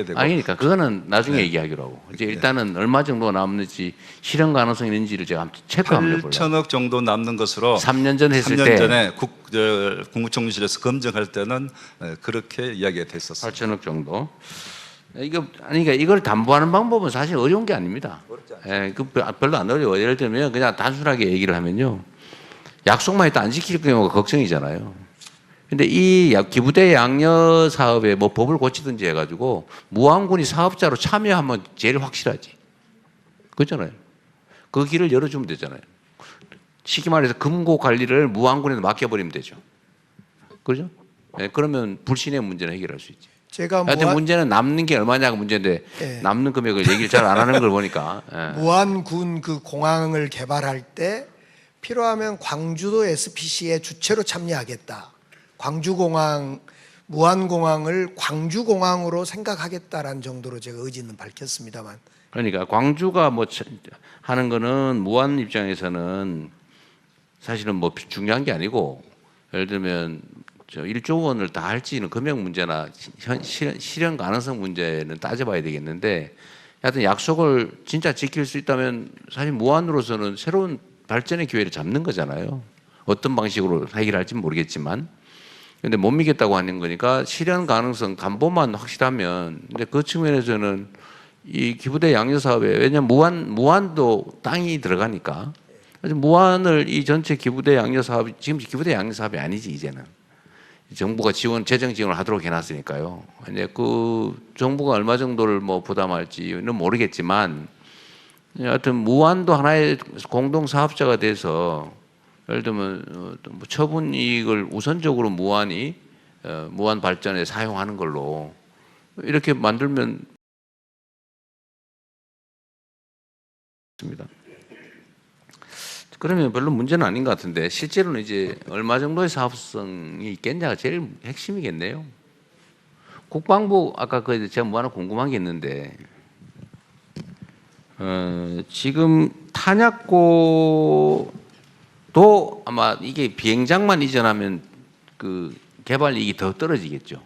되고. 아니, 그러니까 그거는 나중에 네. 얘기하기로 하고 이제 일단은 얼마 정도 남는지 실현 가능성이 있는지를 제가 한번 체크 한번 해보려고. 8천억 정도 남는 것으로 3년 전 했을 3년 때 전에 국무총리실에서 검증할 때는 그렇게 이야기가 됐었어요. 8천억 정도. 이거 아니 그러니까 이걸 담보하는 방법은 사실 어려운 게 아닙니다. 예, 그 별로 안 어려워. 예를 들면 그냥 단순하게 얘기를 하면요, 약속만 해도 안 지킬 경우가 걱정이잖아요. 근데 이 기부대 양녀 사업에 뭐 법을 고치든지 해가지고 무안군이 사업자로 참여하면 제일 확실하지. 그렇잖아요. 그 길을 열어주면 되잖아요. 쉽게 말해서 금고 관리를 무안군에 맡겨버리면 되죠. 그렇죠? 네, 그러면 불신의 문제는 해결할 수 있지. 제가 하여튼 문제는 남는 게 얼마냐가 문제인데 예. 남는 금액을 얘기를 잘 안 하는 걸 보니까. 예. 무안군 그 공항을 개발할 때 필요하면 광주도 SPC의 주체로 참여하겠다. 광주공항, 무안공항을 광주공항으로 생각하겠다라는 정도로 제가 의지는 밝혔습니다만. 그러니까 광주가 뭐 하는 거는 무안 입장에서는 사실은 뭐 중요한 게 아니고, 예를 들면 저 1조 원을 다 할지는 금액 문제나 실현 가능성 문제는 따져봐야 되겠는데, 하여튼 약속을 진짜 지킬 수 있다면 사실 무안으로서는 새로운 발전의 기회를 잡는 거잖아요. 어떤 방식으로 해결할지는 모르겠지만. 근데 못 믿겠다고 하는 거니까 실현 가능성 담보만 확실하면. 근데 그 측면에서는 이 기부대 양녀 사업에, 왜냐면 무안도 땅이 들어가니까 무안을 이 전체 기부대 양녀 사업이 지금 기부대 양녀 사업이 아니지 이제는. 정부가 재정 지원을 하도록 해놨으니까요. 이제 그 정부가 얼마 정도를 뭐 부담할지는 모르겠지만, 하여튼 무안도 하나의 공동 사업자가 돼서 예를 들면 뭐 처분 이익을 우선적으로 무안이 무안 발전에 사용하는 걸로 이렇게 만들면 있습니다. 그러면 별로 문제는 아닌 것 같은데, 실제로는 이제 얼마 정도의 사업성이 있겠냐가 제일 핵심이겠네요. 국방부 아까 그 제가 뭐 하나 궁금한 게 있는데, 지금 탄약고도 아마 이게 비행장만 이전하면 그 개발 이익이 더 떨어지겠죠.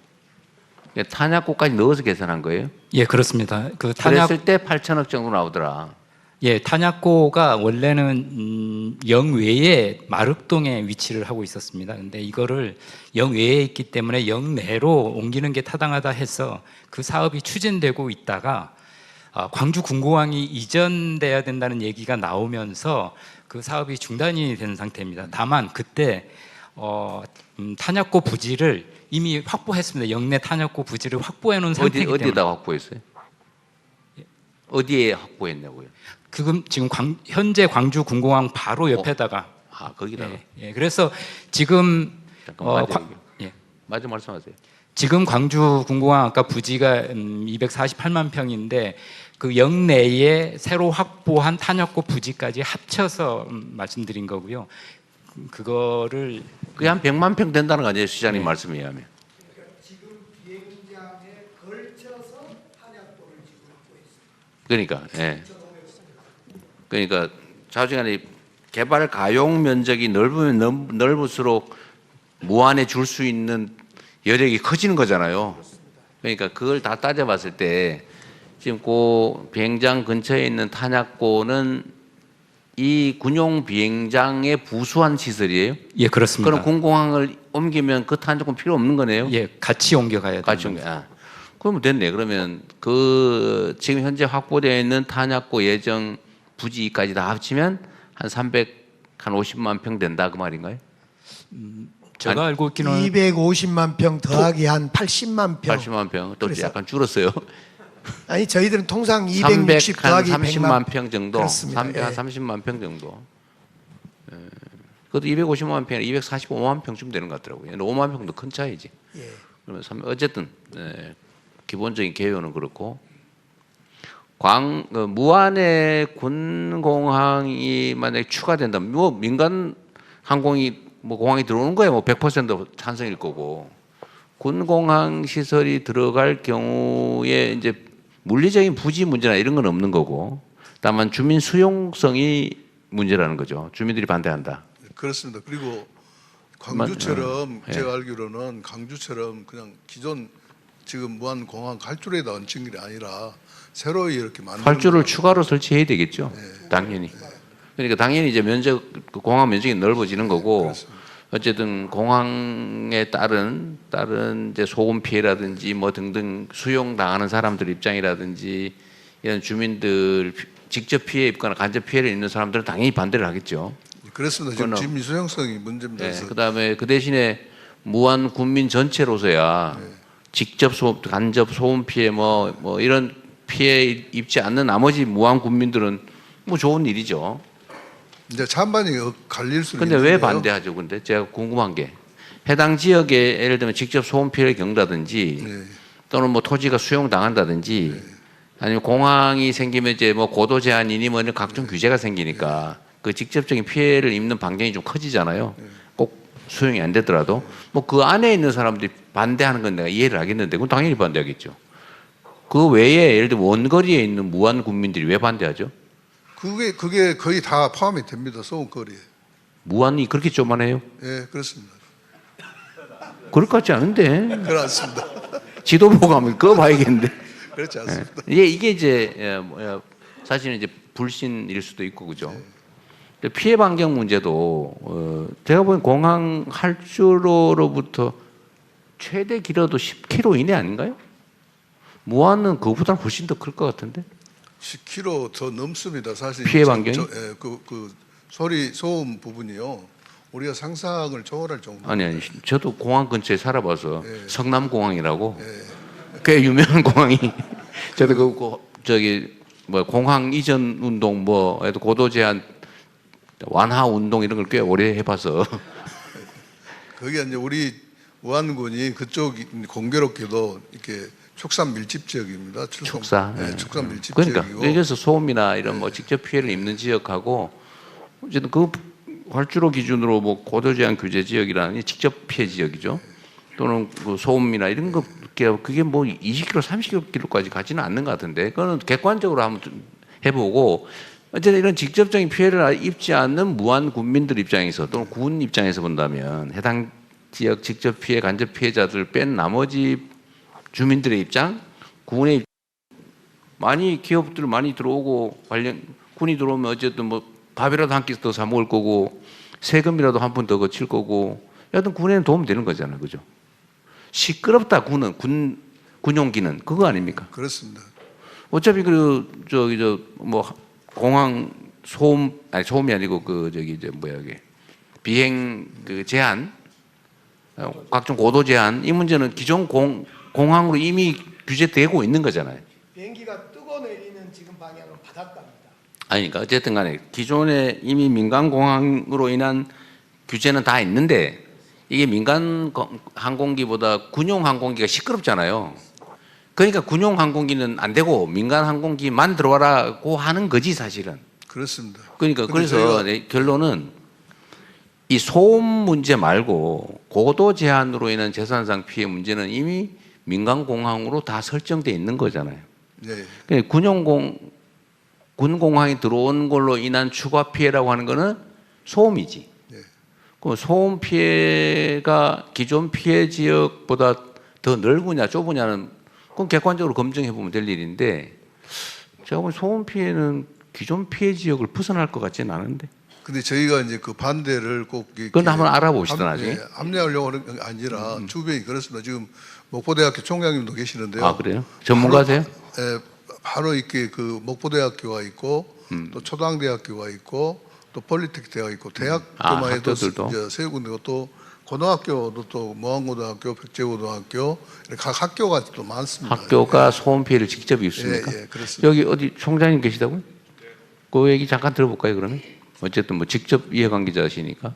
그러니까 탄약고까지 넣어서 계산한 거예요? 예, 그렇습니다. 그 그랬을 때 8천억 정도 나오더라. 예, 탄약고가 원래는 영외에 마륵동에 위치를 하고 있었습니다. 근데 이거를 영외에 있기 때문에 영내로 옮기는 게 타당하다 해서 그 사업이 추진되고 있다가 광주 군공항이 이전돼야 된다는 얘기가 나오면서 그 사업이 중단이 된 상태입니다. 다만 그때 탄약고 부지를 이미 확보했습니다. 영내 탄약고 부지를 확보해 놓은 상태이기 때문에. 어디에다가 확보했어요? 어디에 확보했냐고요? 지금 현재 광주 군공항 바로 옆에다가. 거기다가. 예, 그래서 지금 예. 맞아, 말씀하세요. 지금 광주 군공항 아까 부지가 248만 평인데 그 영내에 새로 확보한 탄약고 부지까지 합쳐서 말씀드린 거고요. 그거를 그게 한 100만 평 된다는 거 아니에요, 시장님 말씀에 의하면? 지금 비행장에 걸쳐서 탄약고를 지금 확보했습니다. 그러니까, 예. 그러니까 좌우지간에 개발 가용 면적이 넓으면 넓을수록 무안에 줄 수 있는 여력이 커지는 거잖아요. 그러니까 그걸 다 따져봤을 때 지금 그 비행장 근처에 있는 탄약고는 이 군용 비행장에 부수한 시설이에요? 예, 그렇습니다. 그럼 군공항을 옮기면 그 탄약고는 필요 없는 거네요? 예, 같이 옮겨가야 돼요. 같이 옮겨. 그러면 됐네. 그러면 그 지금 현재 확보되어 있는 탄약고 예정 부지까지 다 합치면 한 50만 평 된다 그 말인가요? 제가 알고 있기는 250만 평 더하기 한 80만 평. 80만 평. 또 그래서- 약간 줄었어요. 아니 저희들은 통상 260 더하기 30만 100만 평 정도. 그렇습니다. 예. 30만 평 정도. 예. 그것도 250만 평에 245만 평쯤 되는 것 같더라고요. 5만 평도 큰 차이지. 예. 그러면 어쨌든 기본적인 개요는 그렇고, 무안의 군공항이 만약에 추가된다면 뭐 민간 항공이 뭐 공항이 들어오는 거예요. 뭐 100% 찬성일 거고, 군공항 시설이 들어갈 경우에 이제 물리적인 부지 문제나 이런 건 없는 거고, 다만 주민 수용성이 문제라는 거죠. 주민들이 반대한다. 그렇습니다. 그리고 광주처럼 예. 제가 알기로는 광주처럼 그냥 기존 지금 무한공항 활주로에다 얹힌 게 아니라 새로 이렇게 만든 활주로를 추가로 설치해야 되겠죠. 당연히. 그러니까 당연히 이제 면적 그 공항 면적이 넓어지는 거고 그렇습니다. 어쨌든 공항에 따른 이제 소음 피해라든지 뭐 등등 수용 당하는 사람들 입장이라든지 이런 주민들 직접 피해 입거나 간접 피해를 입는 사람들은 당연히 반대를 하겠죠. 그렇습니다. 지금 그거는- 지금 수용성이 문제입니다. 네, 그래서 그다음에 그 대신에 무한 국민 전체로서야 직접 소음, 간접 소음 피해 뭐 이런 피해 입지 않는 나머지 무한 국민들은 뭐 좋은 일이죠. 이제 찬반이 갈릴 수 근데 있는데요. 왜 반대하죠? 근데 제가 궁금한 게 해당 지역에 예를 들면 직접 소음 피해를 겪는다든지 네. 또는 뭐 토지가 수용당한다든지 아니면 공항이 생기면 이제 뭐 고도 제한이니 뭐 이런 각종 규제가 생기니까 그 직접적인 피해를 입는 반경이 좀 커지잖아요. 꼭 수용이 안 되더라도 뭐 그 안에 있는 사람들이 반대하는 건 내가 이해를 하겠는데 그건 당연히 반대하겠죠. 그 외에 예를 들면 원거리에 있는 무한 국민들이 왜 반대하죠? 그게 거의 다 포함이 됩니다. 소음거리에. 무한이 그렇게 조만해요? 예, 그렇습니다. 그럴 것 같지 않은데 그렇습니다. 지도 보고 한번 꺼봐야겠는데. 그렇지 않습니다. 이게 이제 사실은 이제 불신일 수도 있고 그죠. 근데 피해 반경 문제도 제가 보기엔 공항 활주로로부터 최대 길어도 10km 이내 아닌가요? 무한은 그거보다 훨씬 더 클 것 같은데. 10km 더 넘습니다. 사실 피해 반경이? 그 소음 부분이요. 우리가 상상을 초월할 정도. 아니 저도 공항 근처에 살아봐서 예. 성남공항이라고 꽤 유명한 공항이 저도 저기 뭐 공항 이전 운동 뭐 고도 제한 완화 운동 이런 걸 꽤 오래 해봐서 거기 이제 우리 무안군이 그쪽 공교롭게도 이렇게 축산 밀집 지역입니다. 축사. 네, 축산 밀집 그러니까 지역이고. 여기서 소음이나 이런 뭐 직접 피해를 입는 지역하고 어쨌든 그 활주로 기준으로 뭐 고도 제한 규제 지역이라는 게 직접 피해 지역이죠. 또는 그 소음이나 이런 거 그게 뭐 20km, 30km까지 가지는 않는 것 같은데 그거는 객관적으로 한번 해보고 어쨌든 이런 직접적인 피해를 입지 않는 무한 국민들 입장에서 또는 군 입장에서 본다면 해당 지역 직접 피해, 간접 피해자들 뺀 나머지 주민들의 입장, 군의 많이 기업들 많이 들어오고 관련 군이 들어오면 어쨌든 뭐 밥이라도 한 끼 더 사 먹을 거고 세금이라도 한 푼 더 거칠 거고 여하튼 군에는 도움 되는 거잖아요, 그죠? 시끄럽다 군은 군용기는 그거 아닙니까? 그렇습니다. 어차피 뭐 공항 소음 아니 소음이 아니고 이게 비행 그 제한 각종 고도 제한 이 문제는 기존 공항으로 이미 규제되고 있는 거잖아요. 비행기가 뜨고 내리는 지금 방향은 바닷가입니다. 아니 그러니까 어쨌든 간에 기존에 이미 민간 공항으로 인한 규제는 다 있는데 이게 민간 항공기보다 군용 항공기가 시끄럽잖아요. 그러니까 군용 항공기는 안 되고 민간 항공기만 들어와라고 하는 거지 사실은. 그렇습니다. 그러니까 근데 그래서 내 결론은 이 소음 문제 말고 고도 제한으로 인한 재산상 피해 문제는 이미 민간 공항으로 다 설정돼 있는 거잖아요. 네. 그러니까 군 공항이 들어온 걸로 인한 추가 피해라고 하는 거는 소음이지. 네. 그럼 소음 피해가 기존 피해 지역보다 더 넓으냐 좁으냐는 그건 객관적으로 검증해 보면 될 일인데 제가 보기엔 소음 피해는 기존 피해 지역을 벗어날 것 같지는 않은데. 근데 저희가 이제 그 반대를 꼭 그건 한번 알아보시죠, 나중에. 합리하려고 하는 게 아니라 주변이 그렇습니다. 지금 목포대학교 총장님도 계시는데요. 아 그래요? 전문가세요? 예, 바로 이렇게 그 목포대학교가 있고 또 초당대학교가 있고 또 폴리텍 대학 있고 대학교만 해도 학교들도? 이제 세 군데고 또 고등학교도 또 무안고등학교, 백제고등학교 이렇게 각 학교가 또 많습니다. 학교가 소음 피해를 직접 입습니까? 예, 그렇습니다. 여기 어디 총장님 계시다고요? 그 얘기 잠깐 들어볼까요 그러면? 어쨌든 뭐 직접 이해관계자시니까.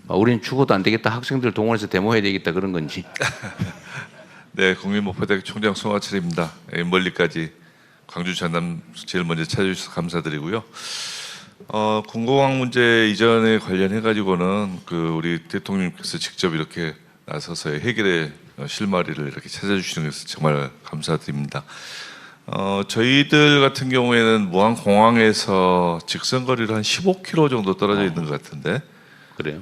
우리는 죽어도 안 되겠다. 학생들 동원해서 데모해야 되겠다 그런 건지. 네, 국민목포대학교 총장 송하철입니다. 멀리까지 광주 전남 제일 먼저 찾아주셔서 감사드리고요. 군공항 문제 이전에 관련해 가지고는 그 우리 대통령께서 직접 이렇게 나서서 해결의 실마리를 이렇게 찾아주시는 것을 정말 감사드립니다. 저희들 같은 경우에는 무안공항에서 직선거리로 한 15km 정도 떨어져 있는 것 같은데 그래요?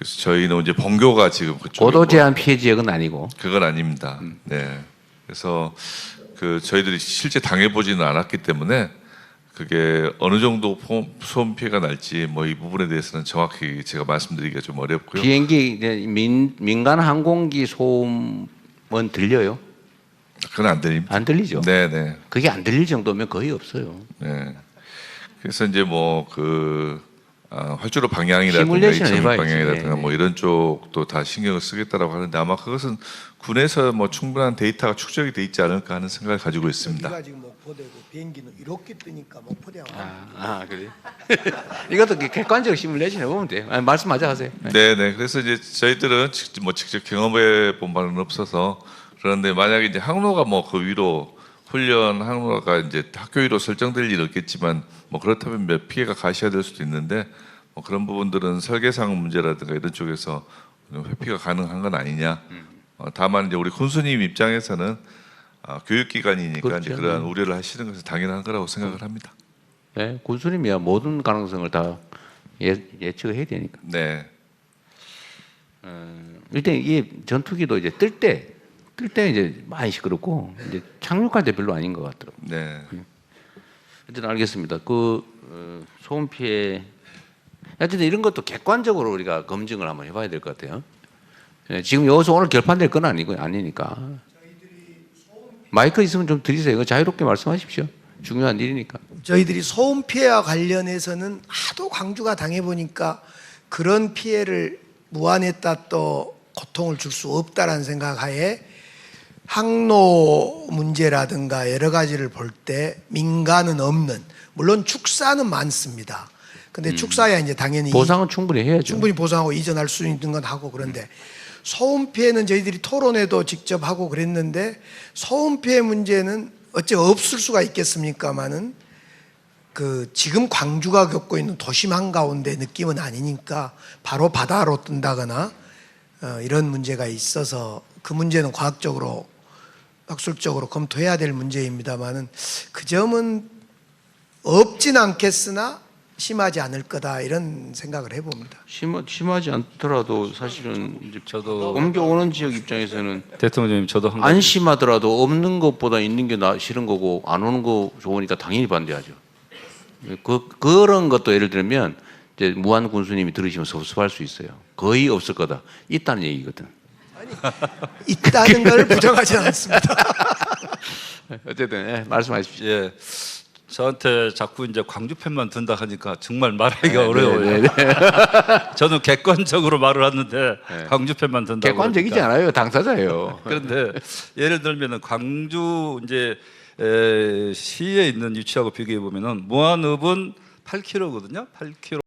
그래서 저희는 이제 본교가 지금 그쪽에 고도 제한 피해 지역은 아니고. 그건 아닙니다. 네. 그래서 그 저희들이 실제 당해보지는 않았기 때문에 그게 어느 정도 소음 피해가 날지 뭐 이 부분에 대해서는 정확히 제가 말씀드리기가 좀 어렵고요. 비행기 민간 항공기 소음은 들려요? 그건 안 들립니다. 안 들리죠. 네네. 그게 안 들릴 정도면 거의 없어요. 네. 그래서 이제 뭐 그 활주로 방향이라든가 시뮬레이션을 이착륙 해봐야지. 방향이라든가 네. 뭐 이런 쪽도 다 신경을 쓰겠다라고 하는데 아마 그것은 군에서 뭐 충분한 데이터가 축적이 돼 있지 않을까 하는 생각을 가지고 있습니다. 여기가 지금 목포대고 비행기는 이렇게 뜨니까 목포대가 그래. 이것도 객관적 시뮬레이션 해보면 돼요. 아니, 말씀하자 하세요. 네. 네네. 그래서 이제 저희들은 직접 경험해 본 바는 없어서 그런데 만약에 이제 항로가 뭐 그 위로 훈련 항로가 이제 학교 위로 설정될 일은 없겠지만 뭐 그렇다면 몇 피해가 가시화될 수도 있는데 뭐 그런 부분들은 설계상 문제라든가 이런 쪽에서 회피가 가능한 건 아니냐. 다만 이제 우리 군수님 입장에서는 교육기관이니까 그렇죠. 이제 그러한 우려를 하시는 것은 당연한 거라고 생각을 합니다. 네, 군수님이야 모든 가능성을 다 예측을 해야 되니까. 네. 일단 이 전투기도 이제 뜰 때 이제 많이 시끄럽고 이제 착륙할 때 별로 아닌 것 같더라고요. 네. 어쨌든 알겠습니다. 소음 피해 어쨌든 이런 것도 객관적으로 우리가 검증을 한번 해봐야 될 것 같아요. 네, 지금 여기서 오늘 결판될 건 아니니까. 마이크 있으면 좀 드리세요. 이거 자유롭게 말씀하십시오. 중요한 일이니까. 저희들이 소음 피해와 관련해서는 하도 광주가 당해보니까 그런 피해를 무한했다 또 고통을 줄 수 없다라는 생각하에 항로 문제라든가 여러 가지를 볼 때 민간은 없는, 물론 축사는 많습니다. 근데 축사야 이제 당연히 보상은 충분히 해야죠. 충분히 보상하고 이전할 수 있는 건 하고, 그런데 소음 피해는 저희들이 토론회도 직접 하고 그랬는데 소음 피해 문제는 어째 없을 수가 있겠습니까마는 그 지금 광주가 겪고 있는 도심 한가운데 느낌은 아니니까 바로 바다로 뜬다거나 이런 문제가 있어서 그 문제는 과학적으로 학술적으로 검토해야 될 문제입니다만은 그 점은 없진 않겠으나 심하지 않을 거다 이런 생각을 해봅니다. 심하지 않더라도 사실은 이제 저도 옮겨오는 지역 입장에서는 대통령님 저도 한 안 가지 심하더라도 없는 것보다 있는 게 싫은 거고 안 오는 거 좋으니까 당연히 반대하죠. 그런 것도 예를 들면 이제 무한 군수님이 들으시면 섭섭할 수 있어요. 거의 없을 거다. 있다는 얘기거든. 있다는 걸 부정하지 않습니다. 어쨌든 말씀하십시오. 예. 저한테 자꾸 이제 광주 편만 든다 하니까 정말 말하기가 어려워요. 저는 객관적으로 말을 하는데 광주 편만 든다. 객관적이지 않아요. 당사자예요. 그런데 예를 들면은 광주 이제 시에 있는 위치하고 비교해 보면은 무안읍은 8km거든요. 8km.